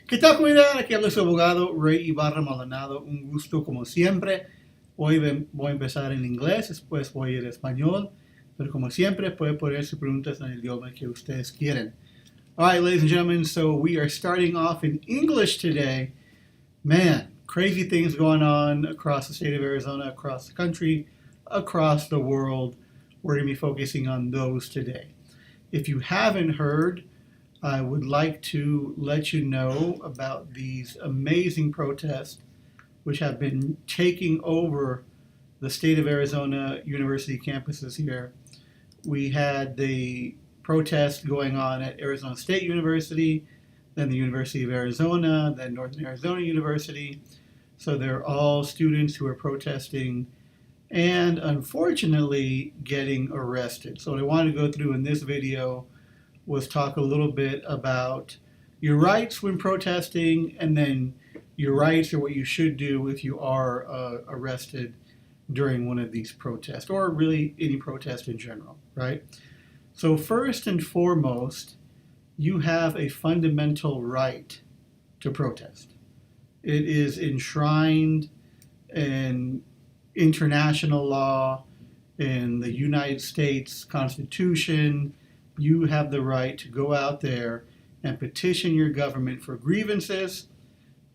¿Qué tal, comunidad? Aquí habla su abogado Ray Maldonado. Un gusto como siempre. Hoy voy a empezar en inglés, después voy a ir en español, pero como siempre puede poner sus preguntas en el idioma que ustedes quieren. All right, ladies and gentlemen, so we are starting off in English today. Man, crazy things going on across the state of Arizona, across the country, across the world. We're going to be focusing on those today. If you haven't heard, I would like to let you know about these amazing protests which have been taking over the state of Arizona university campuses here. We had the protest going on at Arizona State University, then the University of Arizona, then Northern Arizona University. So they're all students who are protesting and unfortunately getting arrested. So what I want to go through in this video was talk a little bit about your rights when protesting, and then your rights or what you should do if you are arrested during one of these protests, or really any protest in general, right? So first and foremost, you have a fundamental right to protest. It is enshrined in international law, in the United States Constitution. You have the right to go out there and petition your government for grievances.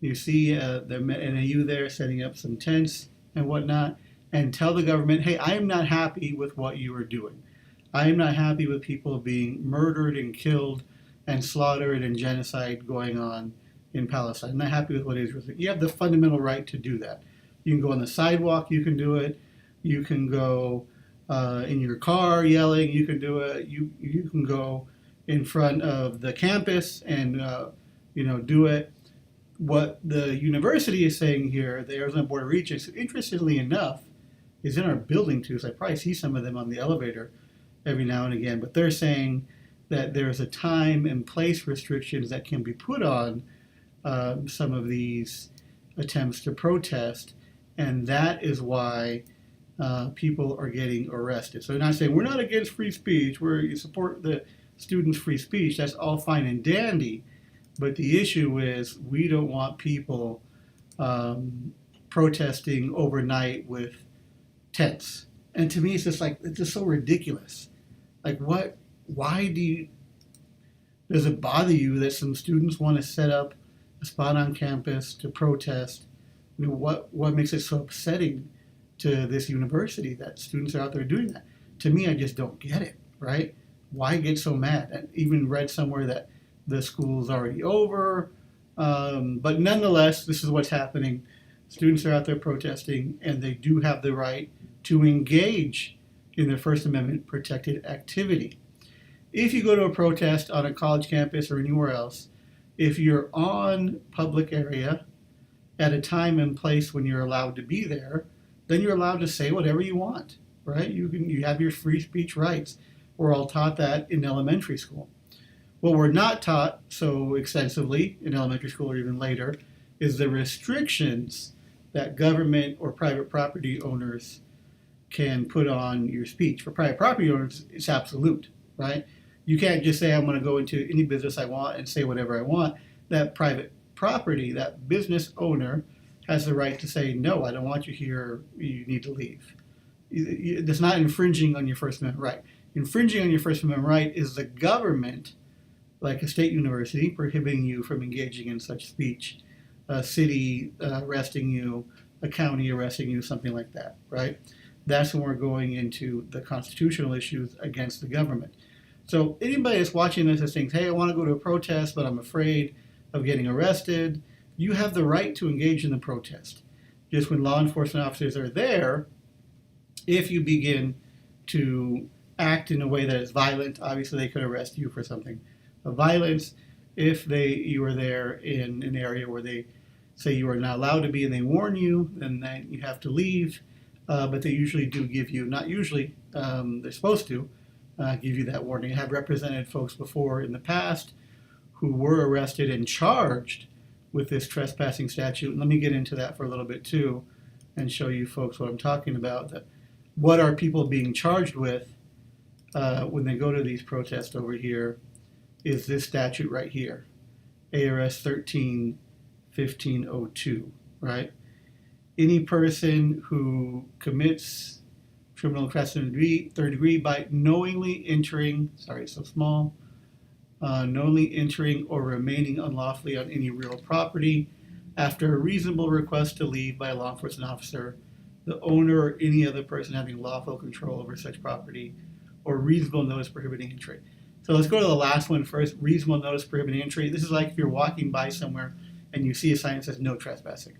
You see the NAU there setting up some tents and whatnot, and tell the government, hey, I am not happy with what you are doing. I am not happy with people being murdered and killed and slaughtered and genocide going on in Palestine. I'm not happy with what Israel is doing. You have the fundamental right to do that. You can go on the sidewalk, you can do it. You can go in your car yelling, you can do it. You can go in front of the campus and do it. What the university is saying here, the Arizona Board of Regents, interestingly enough, is in our building too. So I probably see some of them on the elevator every now and again. But they're saying that there's a time and place restrictions that can be put on some of these attempts to protest, and that is why people are getting arrested. So they're not saying we're not against free speech, we support the students' free speech. That's all fine and dandy, but the issue is we don't want people protesting overnight with tents. And to me, it's just so ridiculous. Like, what? Why does it bother you that some students want to set up a spot on campus to protest? I mean, what makes it so upsetting to this university that students are out there doing that? To me, I just don't get it, right? Why get so mad? I even read somewhere that the school's already over. But nonetheless, this is what's happening. Students are out there protesting, and they do have the right to engage in their First Amendment protected activity. If you go to a protest on a college campus or anywhere else, if you're on public area at a time and place when you're allowed to be there, then you're allowed to say whatever you want, right? You have your free speech rights. We're all taught that in elementary school. What we're not taught so extensively in elementary school or even later is the restrictions that government or private property owners can put on your speech. For private property owners, it's absolute, right? You can't just say I'm going to go into any business I want and say whatever I want. That private property, that business owner has the right to say, no, I don't want you here, you need to leave. It's not infringing on your First Amendment right. Infringing on your First Amendment right is the government, like a state university, prohibiting you from engaging in such speech, a city arresting you, a county arresting you, something like that, right? That's when we're going into the constitutional issues against the government. So anybody that's watching this is saying, hey, I want to go to a protest, but I'm afraid of getting arrested, you have the right to engage in the protest. Just when law enforcement officers are there, if you begin to act in a way that is violent, obviously they could arrest you for something of violence. If you are there in an area where they say you are not allowed to be and they warn you, then you have to leave. But they usually do give you, not usually, they're supposed to give you that warning. I have represented folks before in the past who were arrested and charged with this trespassing statute. And let me get into that for a little bit too and show you folks what I'm talking about. What are people being charged with when they go to these protests over here is this statute right here. ARS 13-1502, right? Any person who commits criminal trespass third degree by knowingly entering, sorry, so small, knowingly entering or remaining unlawfully on any real property after a reasonable request to leave by a law enforcement officer, the owner or any other person having lawful control over such property, or reasonable notice prohibiting entry. So let's go to the last one first, reasonable notice prohibiting entry. This is like if you're walking by somewhere and you see a sign that says no trespassing.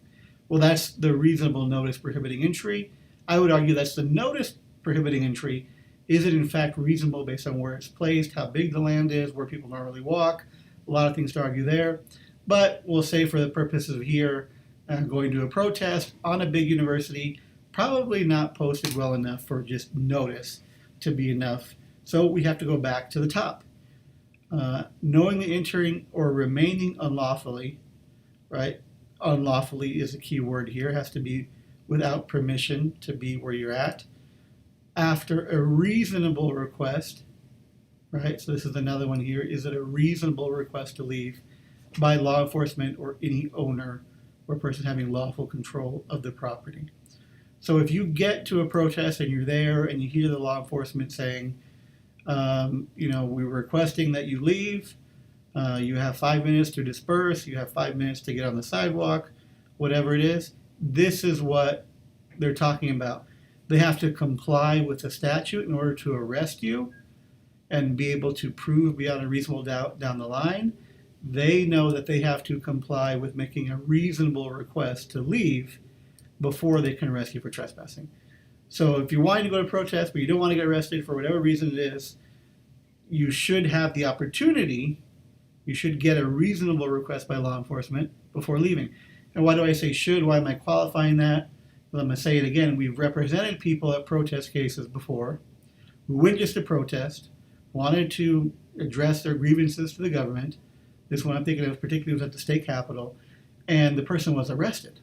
Well, that's the reasonable notice prohibiting entry. I would argue that's the notice prohibiting entry. Is it in fact reasonable based on where it's placed, how big the land is, where people normally walk? A lot of things to argue there. But we'll say for the purposes of here, going to a protest on a big university, probably not posted well enough for just notice to be enough. So we have to go back to the top. Knowingly entering or remaining unlawfully, right? Unlawfully is a key word here. It has to be without permission to be where you're at. After a reasonable request, right? So this is another one here. Is it a reasonable request to leave by law enforcement or any owner or person having lawful control of the property? So if you get to a protest and you're there and you hear the law enforcement saying, we're requesting that you leave, you have 5 minutes to disperse, you have 5 minutes to get on the sidewalk, whatever it is, this is what they're talking about. They have to comply with the statute in order to arrest you and be able to prove beyond a reasonable doubt down the line. They know that they have to comply with making a reasonable request to leave before they can arrest you for trespassing. So if you're wanting to go to protest but you don't want to get arrested for whatever reason it is, you should have the opportunity, you should get a reasonable request by law enforcement before leaving. And why do I say should? Why am I qualifying that? Well, I'm going to say it again. We've represented people at protest cases before who went just to protest, wanted to address their grievances to the government. This one I'm thinking of particularly was at the state capitol, and the person was arrested.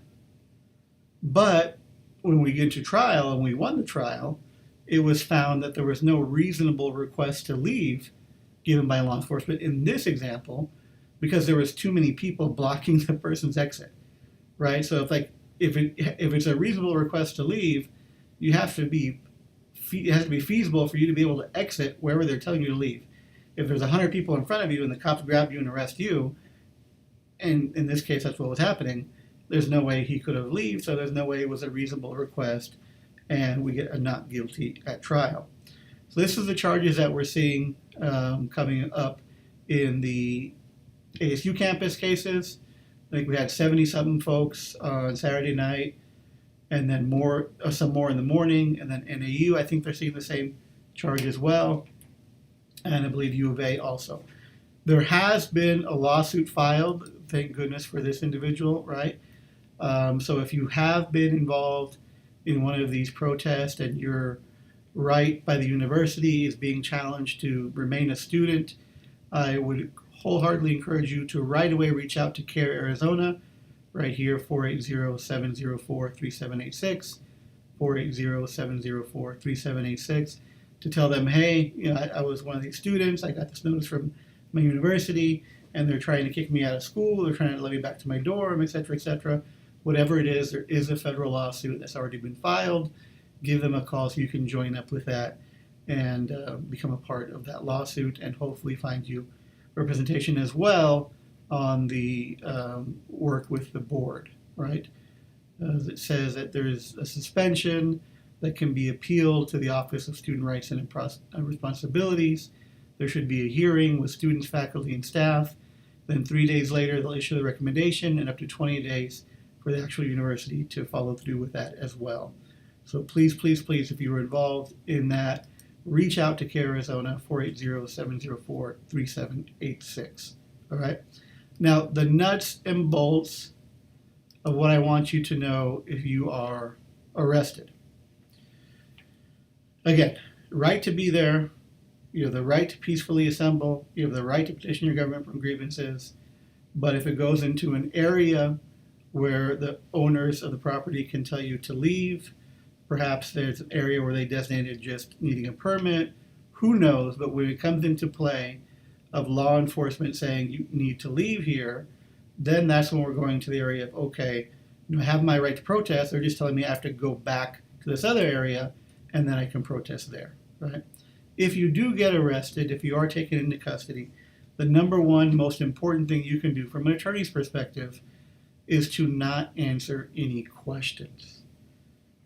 But when we get to trial and we won the trial, it was found that there was no reasonable request to leave given by law enforcement in this example because there was too many people blocking the person's exit, right? So if it's a reasonable request to leave, it has to be feasible for you to be able to exit wherever they're telling you to leave. If there's 100 people in front of you and the cops grab you and arrest you, and in this case that's what was happening, there's no way he could have left, so there's no way it was a reasonable request, and we get a not guilty at trial. So this is the charges that we're seeing coming up in the ASU campus cases. I think we had 70-something folks on Saturday night, and then some more in the morning, and then NAU, I think they're seeing the same charge as well, and I believe U of A also. There has been a lawsuit filed, thank goodness for this individual, right? So if you have been involved in one of these protests and your right by the university is being challenged to remain a student, I would wholeheartely encourage you to right away reach out to CARE Arizona, right here, 480-704-3786, 480-704-3786, to tell them, hey, I was one of these students, I got this notice from my university, and they're trying to kick me out of school, they're trying to let me back to my dorm, etc., etc. Whatever it is, there is a federal lawsuit that's already been filed. Give them a call so you can join up with that and become a part of that lawsuit and hopefully find you representation as well on the work with the board, right? It says that there's a suspension that can be appealed to the Office of Student Rights and Responsibilities. There should be a hearing with students, faculty, and staff. Then 3 days later, they'll issue the recommendation, and up to 20 days for the actual university to follow through with that as well. So please, please, please, if you were involved in that, reach out to CARE Arizona, 480-704-3786. All right? Now, the nuts and bolts of what I want you to know if you are arrested. Again, right to be there. You have the right to peacefully assemble. You have the right to petition your government for grievances. But if it goes into an area where the owners of the property can tell you to leave, perhaps there's an area where they designated just needing a permit, who knows, but when it comes into play, of law enforcement saying you need to leave here, then that's when we're going to the area of, okay, I have my right to protest. They're just telling me I have to go back to this other area and then I can protest there, right? If you do get arrested, if you are taken into custody, the number one most important thing you can do from an attorney's perspective is to not answer any questions,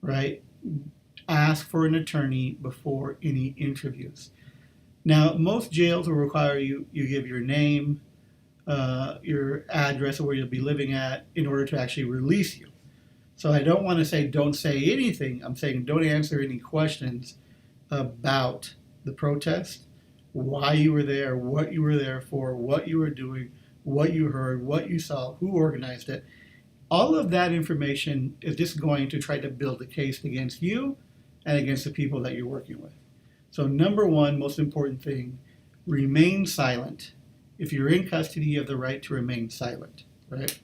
right? Ask for an attorney before any interviews. Now, most jails will require you give your name, your address, or where you'll be living at in order to actually release you. So I don't want to say don't say anything. I'm saying don't answer any questions about the protest, why you were there, what you were there for, what you were doing, what you heard, what you saw, who organized it. All of that information is just going to try to build a case against you and against the people that you're working with. So number one, most important thing, remain silent. If you're in custody, you have the right to remain silent, right?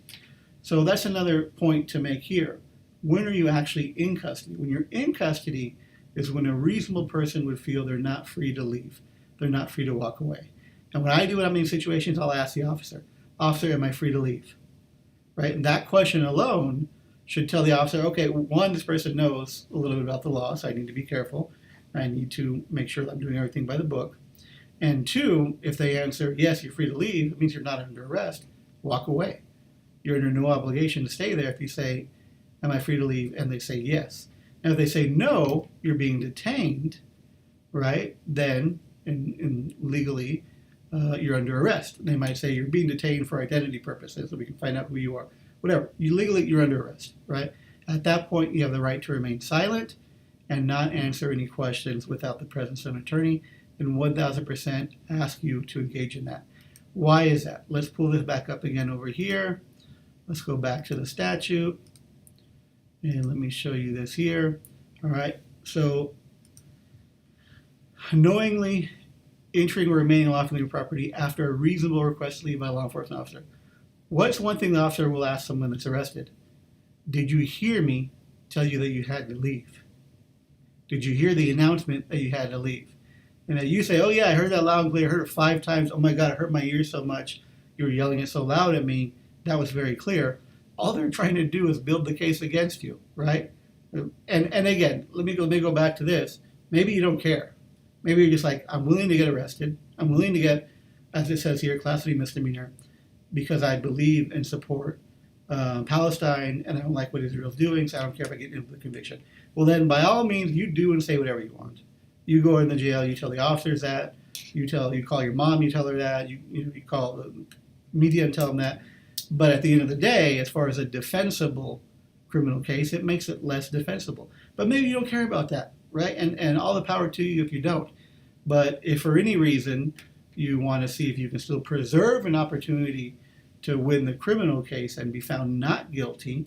So that's another point to make here. When are you actually in custody? When you're in custody is when a reasonable person would feel they're not free to leave. They're not free to walk away. And what I do when I'm in situations, I'll ask the officer, am I free to leave? Right? And that question alone should tell the officer, okay, one, this person knows a little bit about the law, so I need to be careful. I need to make sure that I'm doing everything by the book. And two, if they answer, yes, you're free to leave, it means you're not under arrest. Walk away. You're under no obligation to stay there if you say, am I free to leave? And they say yes. Now, if they say no, you're being detained, right? Then, in legally, you're under arrest. They might say you're being detained for identity purposes, so we can find out who you are. Whatever. You're under arrest, right? At that point, you have the right to remain silent and not answer any questions without the presence of an attorney, and 1,000% ask you to engage in that. Why is that? Let's pull this back up again over here. Let's go back to the statute, and let me show you this here. All right, so knowingly entering or remaining lawfully on property after a reasonable request to leave by a law enforcement officer. What's one thing the officer will ask someone that's arrested? Did you hear me tell you that you had to leave? Did you hear the announcement that you had to leave? And then you say, oh yeah, I heard that loud and clear. I heard it 5 times. Oh my God, it hurt my ears so much. You were yelling it so loud at me. That was very clear. All they're trying to do is build the case against you, right? And again, let me go back to this. Maybe you don't care. Maybe you're just like, I'm willing to get arrested. I'm willing to get, as it says here, class 3 misdemeanor, because I believe and support Palestine, and I don't like what Israel's doing, so I don't care if I get into the conviction. Well, then, by all means, you do and say whatever you want. You go in the jail, you tell the officers that, you call your mom, you tell her that, you call the media and tell them that. But at the end of the day, as far as a defensible criminal case, it makes it less defensible. But maybe you don't care about that, right? And all the power to you if you don't. But if for any reason you want to see if you can still preserve an opportunity to win the criminal case and be found not guilty,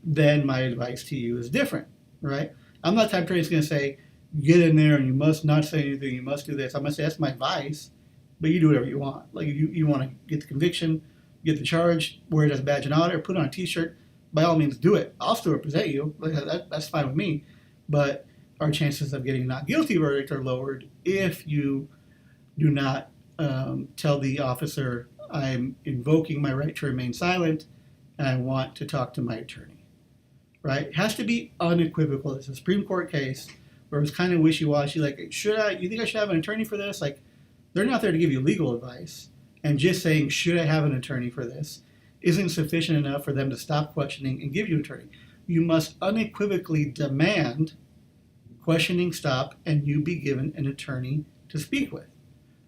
then my advice to you is different, right? I'm not the type of person that's going to say, get in there and you must not say anything, you must do this. I'm going to say, that's my advice, but you do whatever you want. Like, you want to get the conviction, get the charge, wear it as a badge and honor, put on a t-shirt, by all means do it. I'll still represent you. That's fine with me. But our chances of getting a not guilty verdict are lowered if you do not tell the officer, I'm invoking my right to remain silent and I want to talk to my attorney, right? It has to be unequivocal. It's a Supreme Court case where it was kind of wishy-washy, like, you think I should have an attorney for this? Like, they're not there to give you legal advice. And just saying, should I have an attorney for this, isn't sufficient enough for them to stop questioning and give you an attorney. You must unequivocally demand questioning stop and you be given an attorney to speak with,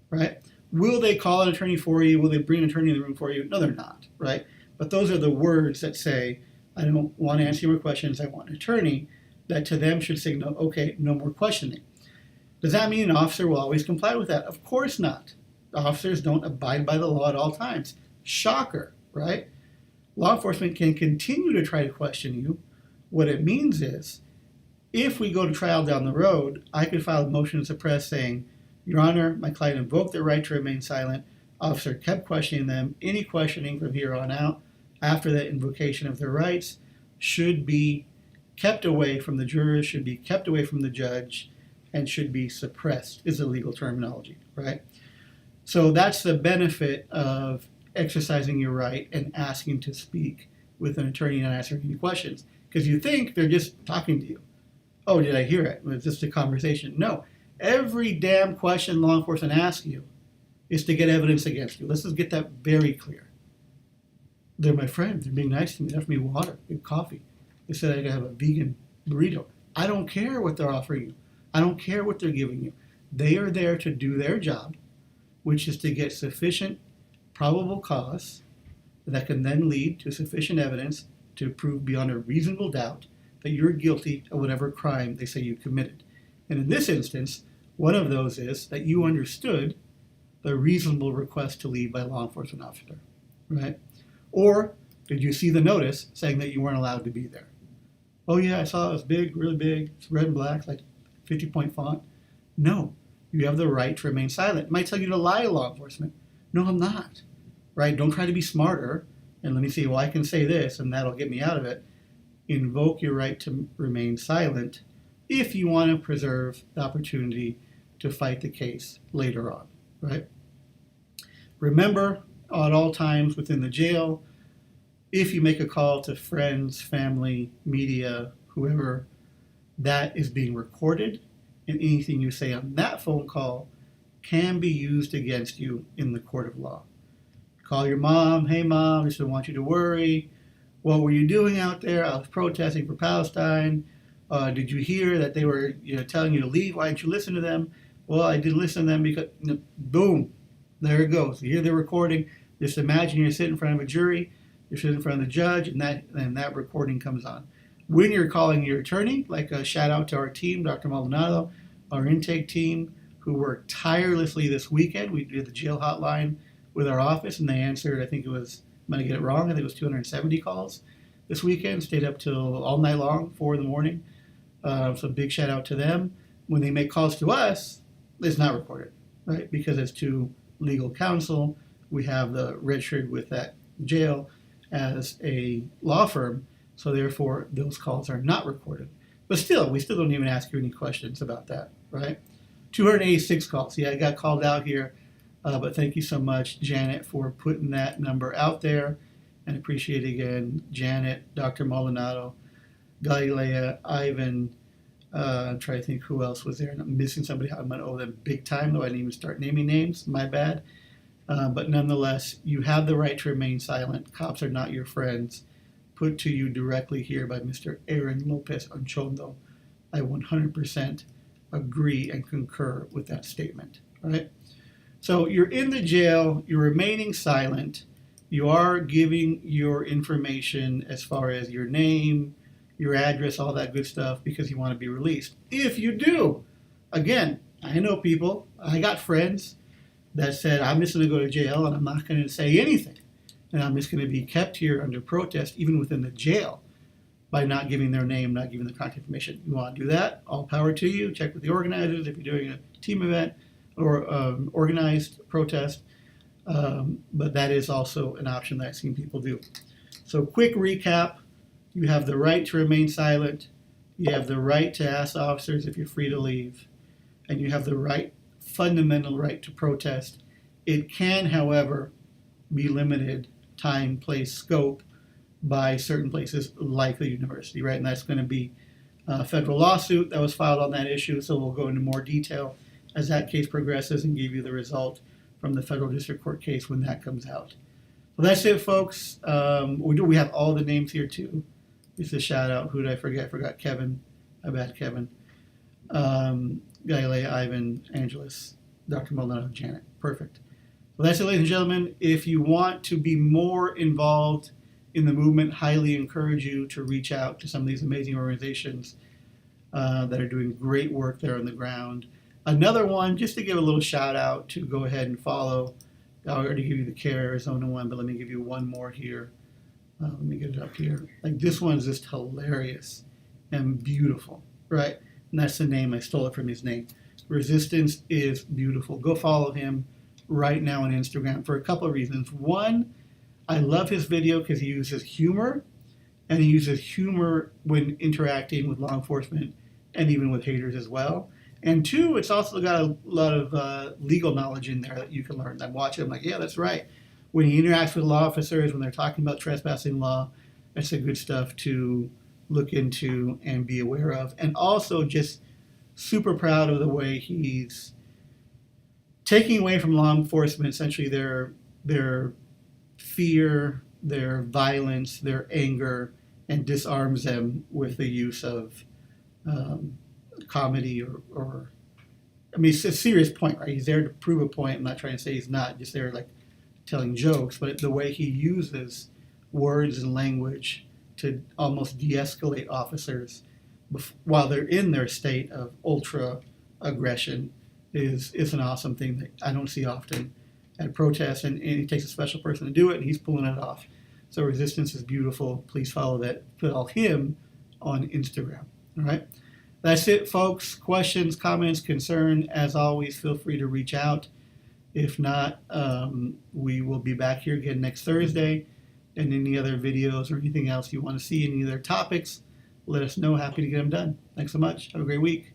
right? Will they call an attorney for you? Will they bring an attorney in the room for you? No, they're not, right? But those are the words that say, I don't want to answer your questions, I want an attorney, that to them should signal, okay, no more questioning. Does that mean an officer will always comply with that? Of course not. Officers don't abide by the law at all times. Shocker, right? Law enforcement can continue to try to question you. What it means is, if we go to trial down the road, I could file a motion to suppress saying, Your Honor, my client invoked their right to remain silent. Officer kept questioning them. Any questioning from here on out, after that invocation of their rights, should be kept away from the jurors, should be kept away from the judge, and should be suppressed, is the legal terminology, right? So that's the benefit of exercising your right and asking to speak with an attorney and answering any questions. Because you think they're just talking to you. Oh, did I hear it? Was this a conversation? No. Every damn question law enforcement asks you is to get evidence against you. Let's just get that very clear. They're my friends. They're being nice to me. They offered me water and coffee. They said I could have a vegan burrito. I don't care what they're offering you. I don't care what they're giving you. They are there to do their job, which is to get sufficient probable cause that can then lead to sufficient evidence to prove beyond a reasonable doubt that you're guilty of whatever crime they say you committed. And in this instance, one of those is that you understood the reasonable request to leave by a law enforcement officer, right? Or did you see the notice saying that you weren't allowed to be there? Oh yeah, I saw it was big, really big, it's red and black, like 50-point font. No, you have the right to remain silent. It might tell you to lie to law enforcement. No, I'm not, right? Don't try to be smarter and let me see, well, I can say this and that'll get me out of it. Invoke your right to remain silent if you want to preserve the opportunity to fight the case later on, right? Remember, at all times within the jail, if you make a call to friends, family, media, whoever, that is being recorded, and anything you say on that phone call can be used against you in the court of law. Call your mom, hey mom, just don't want you to worry. What were you doing out there? I was protesting for Palestine. Did you hear that they were telling you to leave? Why didn't you listen to them? Well, I did listen to them because, boom, there it goes. You hear the recording. Just imagine you're sitting in front of a jury, you're sitting in front of the judge, and that recording comes on. When you're calling your attorney, like a shout out to our team, Dr. Maldonado, our intake team, who worked tirelessly this weekend. We did the jail hotline with our office, and they answered, I think it was, I'm going to get it wrong, I think it was 270 calls this weekend, stayed up till all night long, 4 in the morning. So big shout out to them. When they make calls to us, it's not recorded, right? Because it's to legal counsel. We have the registered with that jail as a law firm, so therefore those calls are not recorded. But still, we still don't even ask you any questions about that, right? 286 calls. Yeah, I got called out here, but thank you so much, Janet, for putting that number out there. And appreciate again, Janet, Dr. Maldonado, Galilea, Ivan. I'm trying to think who else was there. And I'm missing somebody. I'm going to owe them big time, though I didn't even start naming names. My bad. But nonetheless, you have the right to remain silent. Cops are not your friends. Put to you directly here by Mr. Aaron Lopez Anchondo. I 100% agree and concur with that statement. Right? So you're in the jail. You're remaining silent. You are giving your information as far as your name, your address, all that good stuff, because you want to be released. If you do, again, I know people, I got friends that said, I'm just going to go to jail and I'm not going to say anything. And I'm just going to be kept here under protest, even within the jail, by not giving their name, not giving the contact information. You want to do that? All power to you. Check with the organizers if you're doing a team event or organized protest. But that is also an option that I've seen people do. So quick recap. You have the right to remain silent. You have the right to ask officers if you're free to leave. And you have the right, fundamental right to protest. It can, however, be limited time, place, scope by certain places like the university, right? And that's going to be a federal lawsuit that was filed on that issue. So we'll go into more detail as that case progresses and give you the result from the federal district court case when that comes out. So that's it, folks. We have all the names here too. Just a shout out. Who did I forget? I forgot Kevin. My bad, Kevin. Galilea, Ivan, Angeles, Dr. Maldonado, Janet. Perfect. Well, that's it, ladies and gentlemen. If you want to be more involved in the movement, highly encourage you to reach out to some of these amazing organizations that are doing great work there on the ground. Another one, just to give a little shout out to go ahead and follow. I already give you the CARE Arizona one, but let me give you one more here. Let me get it up here. Like this one's just hilarious and beautiful, right? And that's the name. I stole it from his name. Resistance is beautiful. Go follow him right now on Instagram for a couple of reasons. One, I love his video because he uses humor, and he uses humor when interacting with law enforcement and even with haters as well. And two, it's also got a lot of legal knowledge in there that you can learn. I'm watching, I'm like, yeah, that's right. When he interacts with law officers, when they're talking about trespassing law, that's the good stuff to look into and be aware of. And also just super proud of the way he's taking away from law enforcement essentially their fear, their violence, their anger, and disarms them with the use of comedy or I mean, it's a serious point, right? He's there to prove a point. I'm not trying to say he's not, just there like telling jokes, but the way he uses words and language to almost de-escalate officers while they're in their state of ultra aggression is an awesome thing that I don't see often at protests, and it takes a special person to do it, and he's pulling it off. So Resistance is beautiful. Please follow that. Follow him on Instagram. All right. That's it, folks. Questions, comments, concern, as always, feel free to reach out. If not, we will be back here again next Thursday. And any other videos or anything else you want to see, any other topics, let us know. Happy to get them done. Thanks so much. Have a great week.